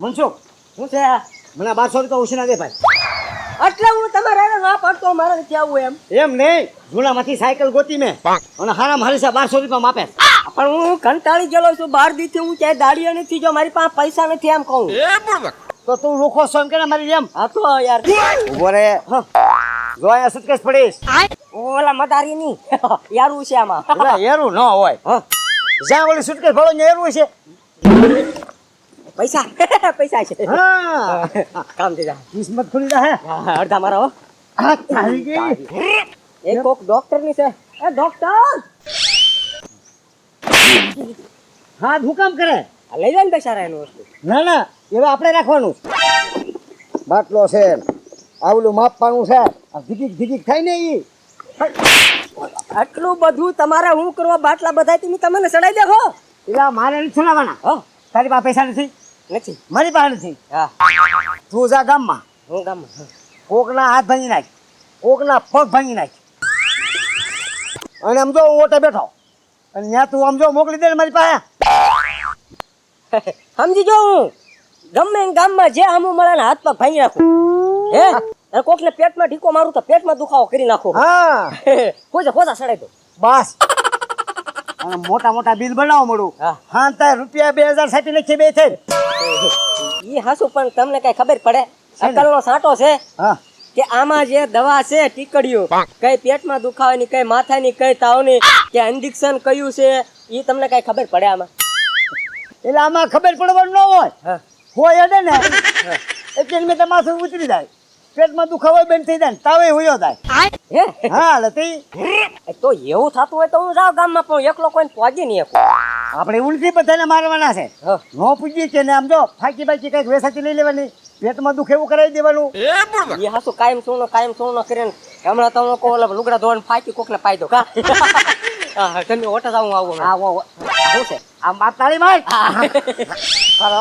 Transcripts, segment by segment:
મનસુખ, શું છે મને 1200 રૂપિયા ઉછીના દે ભાઈ. એટલે હું તમારે ના પડતો મારે નથી આવવું એમ. એમ નહીં, જૂનામાંથી સાયકલ ગોતી મેં અને હારામાં હારી 1200 રૂપિયા માપે. પણ હું કંટાળી ગયેલો છું. 12 દીથી હું ક્યાંય દાડીએ નથી, જો મારી પાસે પૈસા નથી એમ કહું. તો તું રૂખો છો એમ કે મારી જેમ. હા તો યાર ઉભો રે. જો અહીંયા સુટકેસ પડીશ. ઓલા મદારી ની યારું છે આમાં. એટલે એરું ન હોય. જ્યાં ઓલી સુટકેસ ભરો ને એરું છે. પૈસા પૈસા છે. હા, કામ થઈ જાય. કિસ્મત ખુલી જા હે. અડધા મારા હો. આ ચાલી ગઈ. એક કોક ડોક્ટર ની છે. એ ડોક્ટર હા, હું કામ કરે? લઈ જાય ને બેસારા એનું વસ્તુ. ના ના, એવા આપણે રાખવાનું. બાટલો છે, આવલું માપવાનું છે. આ ધીકીક ધીકીક થાય ને ઈ. આટલું બધું તમારે હું કરવા બાટલા બધા તમે તમને ચડાઈ દેખો. એલા મારે નથી સુનાવાના. હો તારી પાસે પૈસા નથી? નથી. મારી પાસે નથી. હા તું જા ગામમાં, હું ગામમાં. કોકના હાથ ભાঙી નાખ, કોકના પગ ભાঙી નાખ. અને આમ જો હું ઓટે બેઠો અને ત્યાં તું આમ જો મોકલી દે ને મારી પાસે. સમજી જો હું ગમે એ ગામમાં જે આમું મળે ને હાથ પગ ભાંગી નાખું. હે અને કોકને પેટમાં ઢીકો મારું તો પેટમાં દુખાવો કરી નાખો. હા ખોજા સડાઈ દો બસ. અને મોટા મોટા બિલ બનાવો મળું. હા. હા તાર રૂપિયા 2000 સાટી નાખી બે થઈ. ઈ હાસુ પણ તમને કઈ ખબર પડે? અકલનો સાંટો છે હા કે આમાં જે દવા છે ટીકડીઓ, કઈ પેટમાં દુખાવાની, કઈ માથાની, કઈ તાવની, કે ઇન્જેક્શન કયું છે, ઈ તમને કઈ ખબર પડે આમાં? એટલે આમાં ખબર પડવાનું ન હોય. હા હોય અડે ને એટલે મેં માથું ઉતરી જાય, પેટમાં દુખાવો બંધ થઈ જાય, તાવે હોયો જાય. હે હા લતી તો એવું થતું હોય તો હું જાઉં ગામમાં, પણ એકલો કોઈને પહોંચી નહીં શકું. આપણે ઉલટી બધાને મારવાના છે. હા. નો પૂછીએ છે ને આમ જો ફાકી બાકી કઈક વેસાથી લઈ લેવાની, પેટમાં દુખે એવું કરાવી દેવાનું. ઈ હાસુ કાયમ સોનો કરીને હમણાં તો હું કહું લુગડા ધોવાનું ફાકી કોકને પાઈ દો કા. હા, તમે ઓટા જાઉં આવું આવો શું છે આમ બાપ તાળી માર. હાલો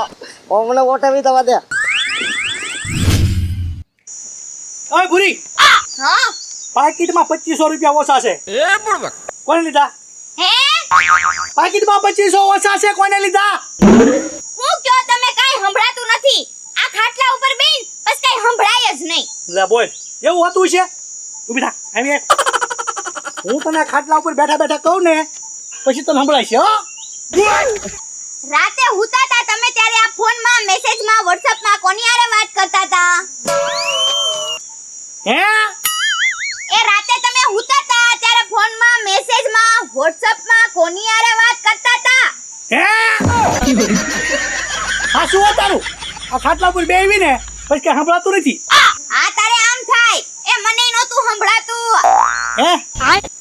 કોમને ઓટાવી દવા દે. ઓય ભૂરી, હા પાકીટમાં 2500 રૂપિયા ઓછા છે. કોને લીધા? હે પાકીટમાં 2500 ઓછા છે, કોને લીધા? હું કયો તમે કાઈ સંભળાતું નથી. આ ખાટલા ઉપર બેન બસ કાઈ સંભળાય જ નહીં. લે બોલ, એવું હતું છે? ઊભી થા, આમ એ. હું તને ખાટલા ઉપર બેઠા બેઠા કહું ને પછી તને સંભળાય છે. હો રાતે હુતા તા તમે ત્યારે આ ફોનમાં મેસેજમાં WhatsAppમાં કોની હારે વાત કરતા તા? હે એ રાતે તમે હુતા તા ત્યારે ફોનમાં મેસેજમાં WhatsAppમાં કોની હારે વાત કરતા તા? હે આ શું તારું? આ ખાટલા ઉપર બેહવી ને પછી કઈ સંભળાતું નથી. આ તારે આમ થાય એ મને નહોતું સંભળાતું. હે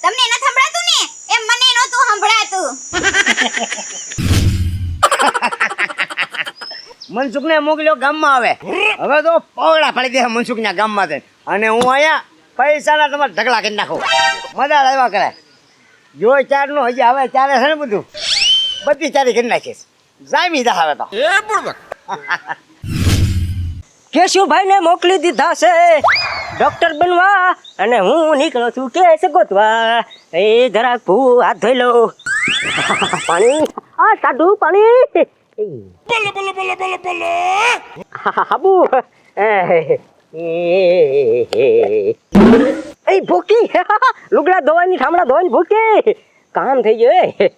તમને ન સંભળાતું ને એ મને નહોતું સંભળાતું. મનસુખ ને મોકલ્યો ગામમાં આવે. હવે તો પવડા ફાડી દે મનસુખ ના ગામમાં જઈને. અને હું અહીંયા પૈસાના તમારે ઢગલા કરી નાખો. મજા લાવ્યા કરે. જો ચાર નું હજી આવે ચારે છે ને બધું બધી ચારી કરી નાખીશ. જામી જા હવે તો. કેશુભાઈ ને મોકલી દીધા છે ડોક્ટર બનવા, અને હું નીકળો છું કેસ ગોતવા. એ જરાક ભૂ હાથ ધોઈ લો. પાણી આ સાડુ પાણી. હાબુ એ ભૂકી લુગડા ધોવાની ઠામડા ધોવાની ભૂકી કામ થઈ ગયો.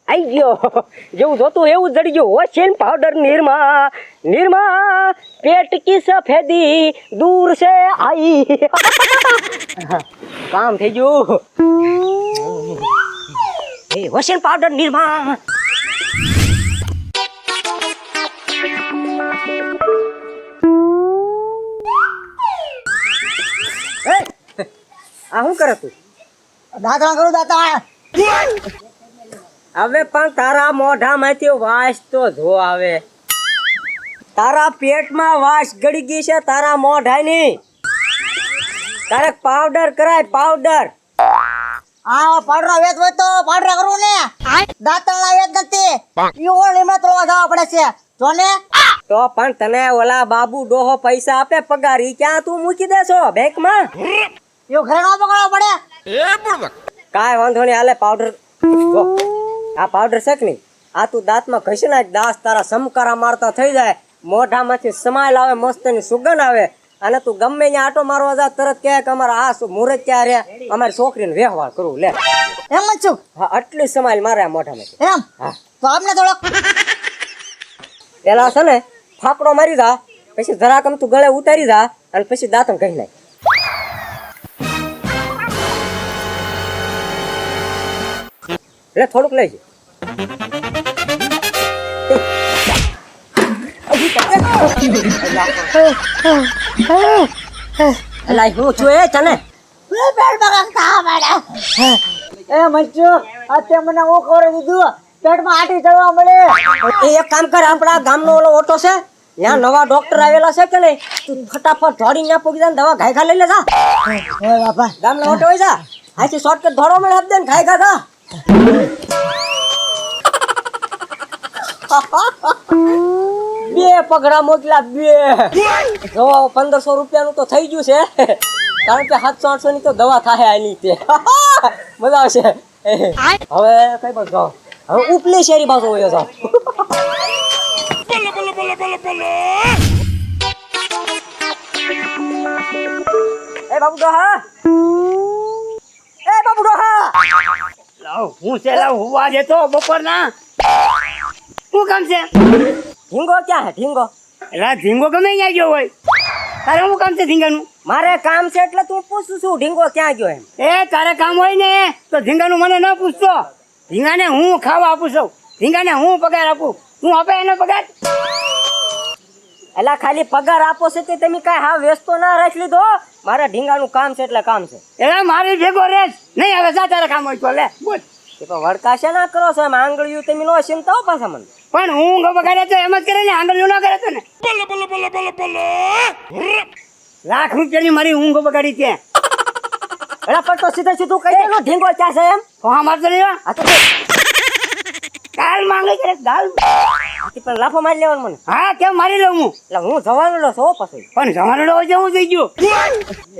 આઈ ગયો જેવું જોતું એવું જડી ગયો. વોશિંગ પાવડર નિરમા પેટ કી સફેદી દૂર સે આઈ. કામ થઈ ગયું. એ વોશિંગ પાવડર નિરમા. આ શું કરે તું? દાંતણા કરું દાંતણા. હવે પણ તારા મોઢામાંથી વાસ તો જો આવે. તારા પેટમાં વાસ ગળી ગઈ છે તારા મોઢાની. તારે પાવડર કરાય પાવડર. આ પાવડર વેચ હોય તો પાવડર કરવું ને. દાંતણા વેચ નથી. ઈઓ લીમડા તોડવા જવા પડે છે. જો ને તો પણ તને ઓલા બાબુ ડોહો પૈસા આપે પગાર, ઈ ક્યાં તું મૂકી દેશો બેંકમાં? ઈઓ ઘરે નો પકડવો પડે. કાંઈ વાંધો નહીં, હાલે પાવડર. આ પાવડર છે કે નહીં, આ તું દાંતમાં ઘસી નાખ, દાંત તારા સમકારા મારતા થઈ જાય. મોઢામાંથી સ્માઈલ આવે, મસ્ત ની સુગંધ આવે, અને તું ગમે ત્યાં આટો મારવા જા તરત કહે કે અમારા આ મુહૂર્ત ક્યાં રે, અમારી છોકરીને વ્યવહાર કરવું લે. એમ જ છું હા, આટલી સ્માઈલ મારે આ મોઢામાંથી. એમ હા. તો આપને થોડોક પેલા છે ને ફાકડો મારી જા, પછી જરાક તું ગળે ઉતારી જા, અને પછી દાંતણ કહી નાખ. એટલે થોડુંક લઈ જા. એલા હું છું એ તને એ મંચુ અત્યારે મને હું ખબર દીધું પેટમાં આટી ચડવા મળે. એ એક કામ કર, આપણા ગામનો ઓલો ઓટો છે ત્યાં નવા ડોક્ટર આવેલા છે કે નહીં, તું ફટાફટ દોડીને ત્યાં પૂગી જા ને દવા ઘાયખા લઈ લે જા. ઓય બાપા ગામનો ઓટો હોય જા, આથી શોર્ટકટ દોડો મળે આપદે ને ઘાયખા જા. બે પગડા મોકલા, બે જો 1500 રૂપિયાનું તો થઈ ગયું છે, કારણ કે 700-800 ની તો દવા થાય આની તે. મજા આવશે. હવે કઈ બાજુ જાઓ? હવે ઉપલી શેરી બાજુ વયો જાઓ. એ બાબુ ડોહા, એ બાબુ ડોહા, લાવ હું છે, લાવ હુવા દેતો બપોરના. શું કામ છે? ઢીંગો ક્યાં હે? ઢીંગો એલા ધીંગો ગમે ત્યાં ગયો હોય, તારે શું કામ છે ધીંગાનું? મારે કામ છે એટલે તું પૂછું છું ઢીંગો ક્યાં ગયો એમ. એ તારે કામ હોય ને તો ધીંગાનું મને ન પૂછતો. ધીંગાને હું ખાવા આપું છું, ધીંગાને હું પગાર આપું, હું આપે એનો પગાર. એલા ખાલી પગાર આપો છે તે તમે કાંઈ હા વેચતો ના રાખી લીધો. મારે ઢીંગાનું કામ છે એટલે કામ છે. એલા મારી ભેગો રેસ નહીં, હવે જા તારે કામ હોય તો લે બોલ. એ પણ વડકા છે ના કરો છો એમ, આંગળીયું તમે નો ચિંતા હો પાછા મને. પણ હું બગાડે તો એમ જ કરે ને, આંગળીઓ ના કરે તો ને. લાખ રૂપિયાની મારી ઊંઘ બગાડી છે. એલા પણ તો સીધે સીધું કહી દે ઢીંગો ક્યાં છે એમ. હા મારતો નહીં. આ તો કાલ માંગે કરે ગાલ. પણ લાફો મારી લેવાનું મને. હા કેમ મારી લઉં હું? એટલે હું જવાનો લો છો પછી. પણ જવાનો હોય હું થઈ ગયો,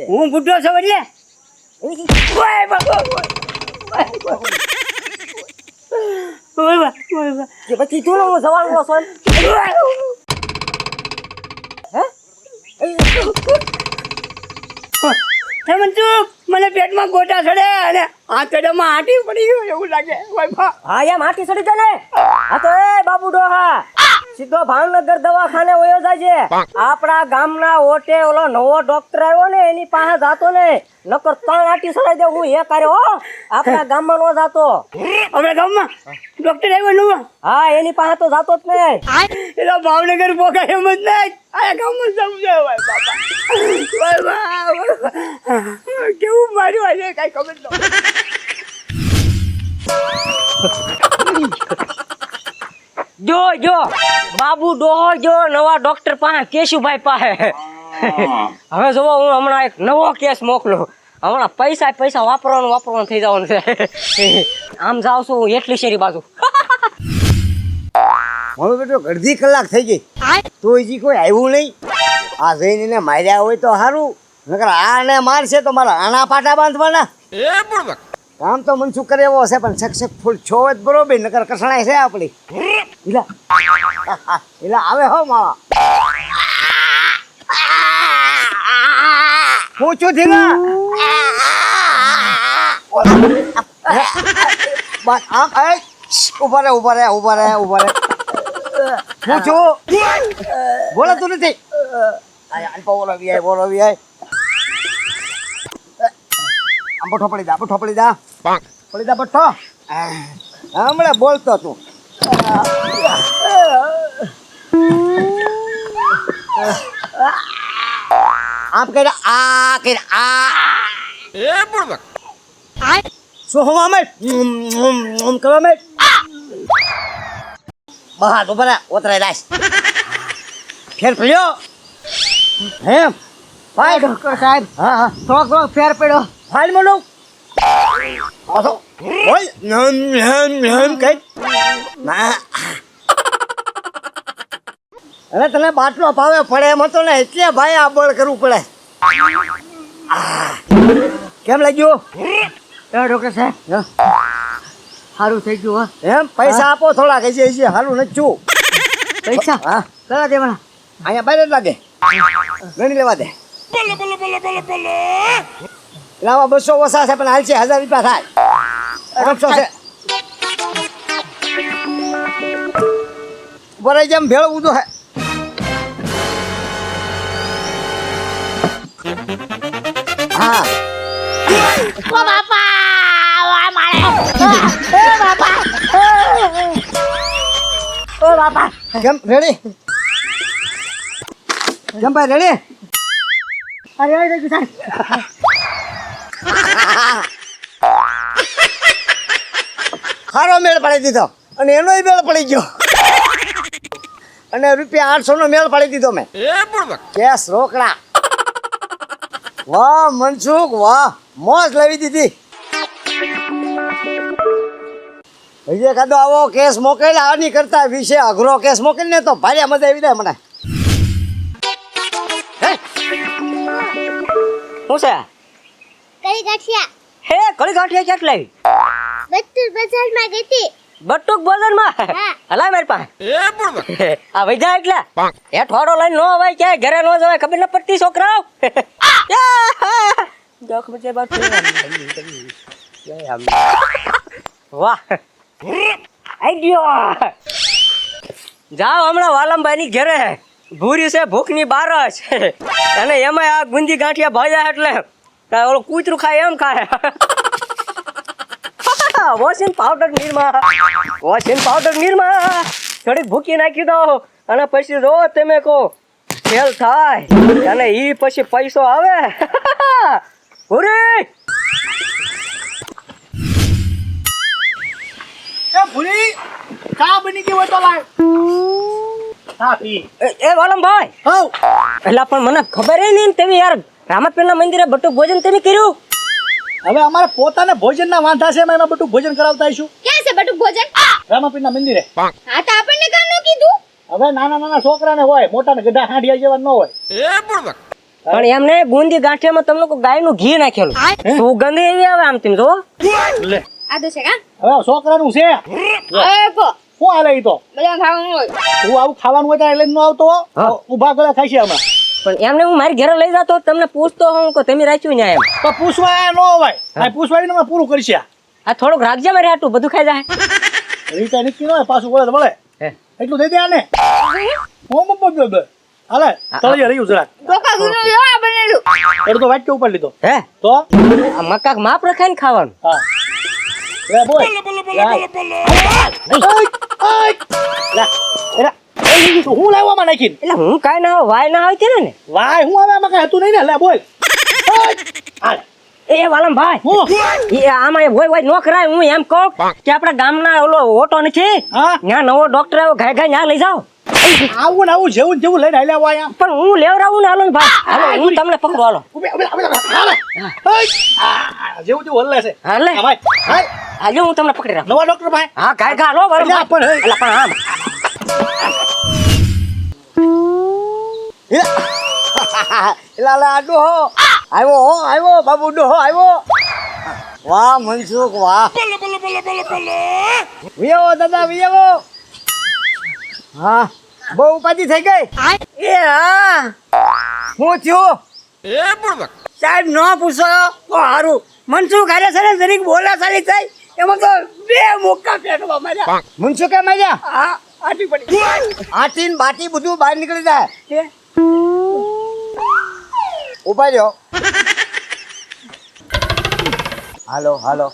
હું બુઢો છું એટલે. ઓય બાબા, ઓય બા, ઓય બા. કે પછી તું હું જવાનો લો છો એમ. હે હે મંજુ, મને પેટમાં ગોટા ચડે અને આંતરડામાં આંટી પડી ગયું એવું લાગે. ઓય બા. હા એમ હાથી ચડી જા ને. હા તો એ બાબુ ડોહા સીધો ભાવનગર દવાખાને વયો જાજે. આપણા ગામના ઓટે ઓલો નવો ડોક્ટર આવ્યો ને એની પાસે જાતો ને, નકર 3 આંટી ચડાઈ દે હું એ કાર્યો હો. આપણા ગામમાં નો જાતો. આપણે ગામમાં ડોક્ટર આવ્યો નવો? હા એની પાસે તો જાતો જ નહીં. એલા ભાવનગર પોકાય એમ જ નહીં, આ ગામમાં જવું છે. ઓય બાપા, ઓય બા, કેવું માર્યું આજે કઈ ખબર ન. જો જો બાબુ ડોહો જો નવા ડોક્ટર પાસે કેશુભાઈ પાસે. હવે જોવો હું હમણાં એક નવો કેસ મોકલું. હમણાં પૈસા વાપરવાનું થઈ જવાનું છે. આમ જાઉં છું એટલી શેરી બાજુ. હવે બેટો અડધી કલાક થઈ ગઈ તો હજી કોઈ આવ્યું નહીં. આ જઈને એને માર્યા હોય તો સારું, નકર આને મારશે તો મારા આના પાટા બાંધવાના. કામ તો મનસુખ કરે એવો હશે પણ સક્સેસફુલ છો જ બરોબર, નકર કસણાય છે આપણી. એલા આવે હો માવા. હું છું ધીંગા. બસ આમ ઉભા રે. હું છું, બોલો તું નથી. બોલો વી આમ બઠો પડી દા બઠો. હમણાં બોલતો તું. આમ કહી આ શું હવા મેં કરવા મેં બહાર ઉભા રહ્યા ઓતરાય દાસ ફેર પડ્યો એમ ભાઈ ડોક્ટર સાહેબ. હા થોડોક ફેર પડ્યો. ફાઇલ મળો બોલ કઈ ના. અરે તને બાટલો ભાવે પડે એમ હતો ને એટલે ભાઈ આ બળ કરવું પડે. કેમ લાગ્યું ડોક્ટર સાહેબ? સારું થઈ ગયું. એમ પૈસા આપો થોડા, કઈ છે સારું નથી છું. પૈસા હા કરા દેવાના અહીંયા બહાર જ લાગે ગણી લેવા દે એટલે આમાં 200 ઓછા છે પણ હાલ છે 1000 રૂપિયા થાય 500 છે બરાબર જેમ ભેળવું તો હે હા ઓ બાપા વા મારે ઓ બાપા કેમ રેડી કેમ ભાઈ રેડી અરે અરે ગુસાન સારો મેળ પાડી દીધો અને એનોય મેળ પડી ગયો અને રૂપિયા 800 નો મેળ પાડી દીધો મેં કેસ રોકડા વાહ મનસુખ વાહ મોજ લાવી દીધી હજી એકાદો આવો કેસ મોકલ આની કરતા વિશે અઘરો કેસ મોકલીને તો ભારે મજા આવી જાય મને શું છે કઈ ગાંઠિયા હે કળી ગાંઠિયા ક્યાં લાવી બત્તુર બજારમાં ગઈ હતી બટુક ભોજનમાં હા. હલાય મારી પાસે આ વૈધા એટલે એ થોડો લઈને નો અવાય ક્યાંય ઘરે નો જવાય ખબર ન પડતી છોકરાઓ દખ બજે બાદ વાહ આઈ ગયો જાઓ હમણાં વાલમભાઈ ની ઘરે ભૂરી છે ભૂખની બારસ અને એમાં આ ગુંદી ગાંઠિયા ભાજા એટલે ઓલું કૂતરું ખાય એમ ખાય વોશિંગ પાવડર નીરમાં થોડીક ભૂકી નાખી દો અને પછી રોજ તમે કહો ફેલ થાય અને ઈ પછી પૈસો આવે ભૂરી એ ભૂરી ચા બની ગઈ હોય તો લાય ચા પી એ વાલમભાઈ હઉ એટલે પણ મને ખબર નહીં તમે યાર રામતપીરના મંદિરે બટુક ભોજન તમે કર્યું હવે અમારે પોતાને ભોજનના વાંધા છે એમાં બધું ભોજન કરાવતા આવીશું ક્યાં છે બટુક ભોજન રામાપીરના મંદિરે હા તો આપણને કામ ન કીધું હવે નાના નાના છોકરાને હોય મોટાને ગધા હાંડિયા જેવા ન હોય પણ એમને બુંદી ગાંઠિયામાં તમને કોઈ ગાયનું ઘી નાખેલું સુગંધ એવી આવે આમ તેમ જો લે આદુ છે કા હવે છોકરાનું છે એ કો શું હાલે ઈ તો બધા ખાવાનું હોય તું આવું ખાવાનું હોય ત્યારે લઈને ન આવતો ઊભા ગળે ખાઈ છે હમણાં પણ એમને હું મારી ઘરે લઈ જતો તમને પૂછતો હું કે તમે રાખ્યું ને એમ તો પૂછવા ન હોય આ પૂછવાડીને અમે પૂરું કરશે આ થોડુંક રાખજે મારે આટલું બધું ખાઈ જાય રીતે નક્કી ન હોય પાછું બોલે તો મળે હે. એટલું દઈ દે આને હું હાલે તળિયે રહ્યું જરાક કોકા ગુનો યો આ બનેલું એટલે તો વાટકે ઉપર લીધો હે તો આ મકાક માપ રખાય ને ખાવાનું હા લે બોલ હું લાવવામાં નાખીને એટલે હું કાંઈ ના હોય વાય ના હોય તેને ને વાય હું હવે આમાં કઈ હતું નહીં ને લે બોલ હાલ એ વાલમ ભાઈ હું એ આમાં હોય નો કરાય હું એમ કહું કે આપણા ગામના ઓલો ઓટો નથી હા ત્યાં નવો ડોક્ટર આવ્યો ઘાય ઘાય ત્યાં લઈ જાઓ આવું ને આવું જેવું ને જેવું લઈને હાલ્યા આવો અહીંયા પણ હું લેવરાવું ને હાલો ને ભાઈ હાલો હું તમને પકડો હાલો જેવું જેવું હલ્લે છે હાલે હા ભાઈ હાય હાલો હું તમને પકડી રાખું નવા ડોક્ટર ભાઈ હા ઘાય ઘા હાલો વાલમ અલ્યા, પણ, હે. એટલે પણ આમ એલા લા ડોહો આવ્યો બાબુ ડોહો આવ્યો વાહ મનસુખ વાહ વિયાવો દાદા વિયાવો હા બહુ ઉપાધિ થઈ ગઈ એ હા હું થયું સાહેબ ન પૂછો તો સારું મનસુખ હારે છે ને જરીક બોલા સારી થઈ એમાં તો બે મુક્કા પેટમાં માર્યા મનસુખે માર્યા હા આટી પડી આટી ને બાટી બધું બહાર નીકળી જાય ઉભા રહ્યો હાલો હાલો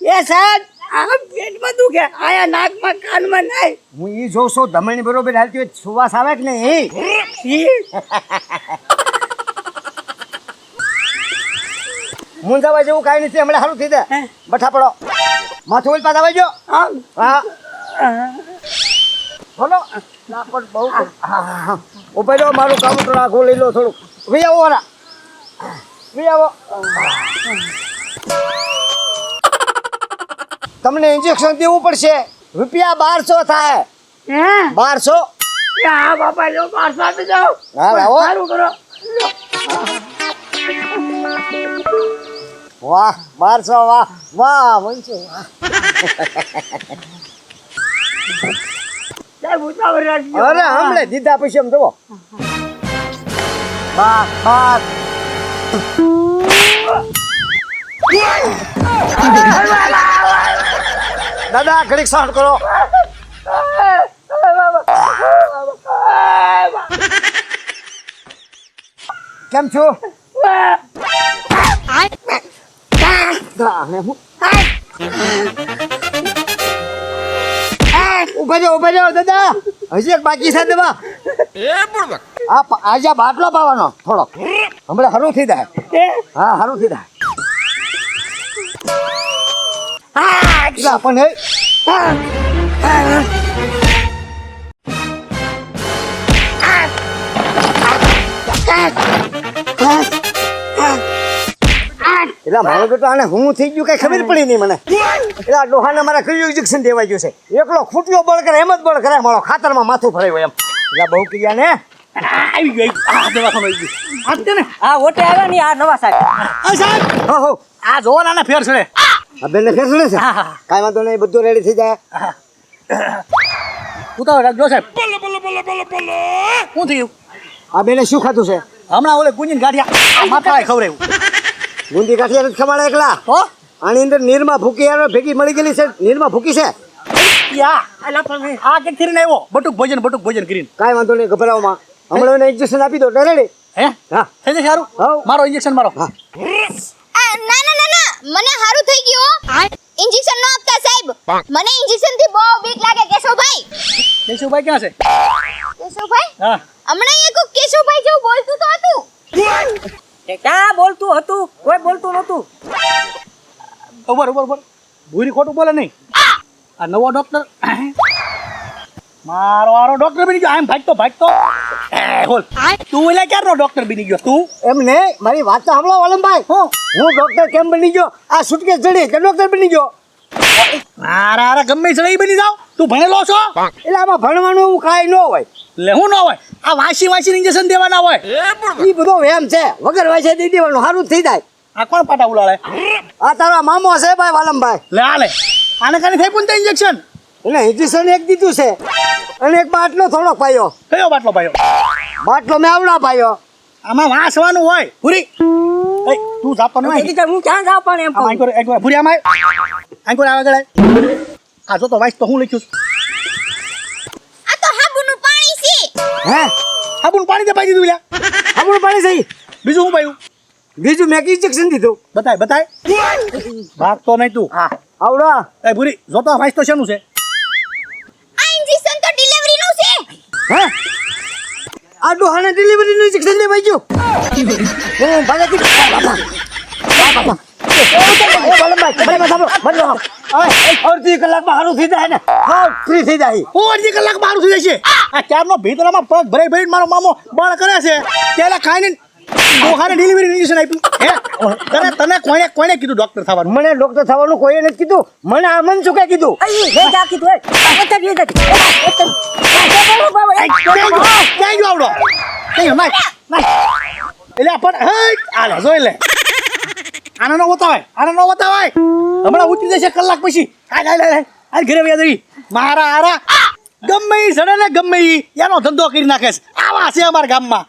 એ સાહેબ આ પેટમાં દુખે આયા નાકમાં કાનમાં નાય હું ઈ જોઉં છું ધમણી બરોબર હાલતી હોય સુવાસ આવે કે નહીં હું જવા જેવું કાંઈ નથી હમણાં સારું થઈ જાય બઠા પડો માથું ઓલ પાછા આવજો હા બોલો નાપડ બહુ ઉભા રહ્યો મારું કાઉન્ટર આખું લઈ લો થોડુંક વી આવો વાળા વી આવો તમને ઇન્જેક્શન દેવું પડશે રૂપિયા 1200 થાય 1200 હા બાપા લો 500 આપી જાઓ હા લાવો સારું કરો વાહ 1200 વાહ વાહ મનસુ વાહ અરે હમણે દીધા પછી એમ જુઓ બસ બસ દાદા ઘડીક શાંત કરો કેમ છો ઉભા જાઓ દાદા હજી એક બાકી છે દવા આજે બાટલો પાવાનો થોડો હમણાં હરું થઈ જાય હા હરું થઈ જાય પણ એટલે મારો બેટો આને હું થઈ ગયું કઈ ખબર પડી નહીં મને એટલે ડોહાને મારા કયું ઇન્જેક્શન દેવાઈ ગયું છે એકલો ખૂટ્યો બળ કરે એમ જ બળ કરે મારો ખાતરમાં માથું ફરાયું એમ એટલે બહુ કીયા ને આવી ગઈ આ દવાખાનું આવી ગયું આપતે ને આ ઓટે આવ્યા ને આ નવા સાહેબ આ સાહેબ હો આ જોવો નાના ફેર છે આ બેનને ખેંચડે છે કાંઈ વાંધો નહીં બધું રેડી થઈ જાય ઉતાવળ રાખજો સાહેબ શું થયું આ બેને શું ખાધું છે હમણાં ઓલે ગુંજીને ગાંઠિયા માથા ખવડાવ્યું બુંદી કાઠિયા નથી ખવાડે એકલા હો આની અંદર નીરમાં ભૂકી યાર ભેગી મળી ગયેલી છે નીરમાં ભૂકી છે યા આ કે કરીને આવ્યો બટુક ભોજન કરીને કાંઈ વાંધો નહીં ગભરાવમાં હમણાં એને ઇન્જેક્શન આપી દો રેડી હે હા થઈ જશે સારું હાઉ. મારો ઇન્જેક્શન મારો હા ના ના ના ના મને હારું થઈ ગયું ઇન્જેક્શન નો આપતા સાહેબ મને ઇન્જેક્શન થી બહુ બીક લાગે કેશવભાઈ કેશુભાઈ ક્યાં છે કેશવભાઈ હા હમણાં એક કેશવભાઈ જેવું બોલતું તો હતું એ ક્યાં બોલતું હતું કોઈ બોલતું નહોતું ઉભર ભૂરી ખોટું બોલે નહીં આ નવો ડોક્ટર મારો આરો ડોક્ટર બની ગયો આમ ભાગતો હોલ તું એટલે ક્યારનો ડોક્ટર બની ગયો તું એમ ને મારી વાત તો સાંભળો વાલમભાઈ હું ડોક્ટર કેમ બની ગયો આ સુટકેસ જડી કે ડોક્ટર બની ગયો મારા ગમે ચડાઈ બની જાવ તું ભણેલો છો એટલે આમાં ભણવાનું એવું કાંઈ ન હોય લે હું ન હોય આ વાંસી ઇન્જેક્શન દેવાના હોય એ બધો વેમ છે વગર વાંચે દઈ દેવાનું સારું જ થઈ જાય આ કોણ પાટા ઉલાળે આ તારા મામો છે ભાઈ વાલમભાઈ લે આ લે આને કાને થઈ પણ ઇન્જેક્શન એને ઇન્જેક્શન એક દીધું છે અને એક બાટલો થોડોક પાયો કયો બાટલો ભાઈઓ બાટલો મેં આવડા પાયો આમાં વાંસવાનું હોય પૂરી તું જાપવાનું હોય એટલે હું ક્યાં જાવ પણ એમ આમ આંકોર એક વાર ભૂરી આમાં આંકોર આગળ આ જો તો વાઈસ તો હું લખ્યું છું આ તો હાબુનું પાણી છે હે સાબુનું પાણી દે પાઈ દીધું લ્યા આપણું પાણી થઈ બીજું હું પાયું બીજું મેં ઇન્જેક્શન દીધું બતાય ભાગ તો નહીં તું હા આવડા એ ભૂરી જો તો વાઈસ તો શેનું છે આ ઇન્જેક્શન તો ડિલિવરી નું છે હે આ ડોહાને ડિલિવરીનું ઇન્જેક્શન લેવાઈ ગયું હું ભાગેથી બાપા અડધી કલાકમાં સારું થઈ જાય ને હા ફ્રી થઈ જાય હું અડધી કલાક બહાર થઈ જશે આ ચારનો ભીતરામાં પગ ભરાઈ મારો મામો બળ કરે છે ત્યારે ખાઈને ડોહાને ડિલિવરી ઇન્જેક્શન આપ્યું હે તને કોણે કીધું ડોક્ટર થવાનું મને ડોક્ટર થવાનું કોઈએ નથી કીધું મને આ મન શું કીધું લે જા કીધું ક્યાં ગયો આવડો ક્યાં નાખ એટલે પણ હે આલે જોઈ લે આનો ન બતાવાય હમણાં ઉતરી જશે કલાક પછી હાલ ઘરે વ્યા જઈ મારા આરા ગમે ઈ સડે ને ગમે ઈ એનો ધંધો કરી નાખે છે આવા છે અમારા ગામમાં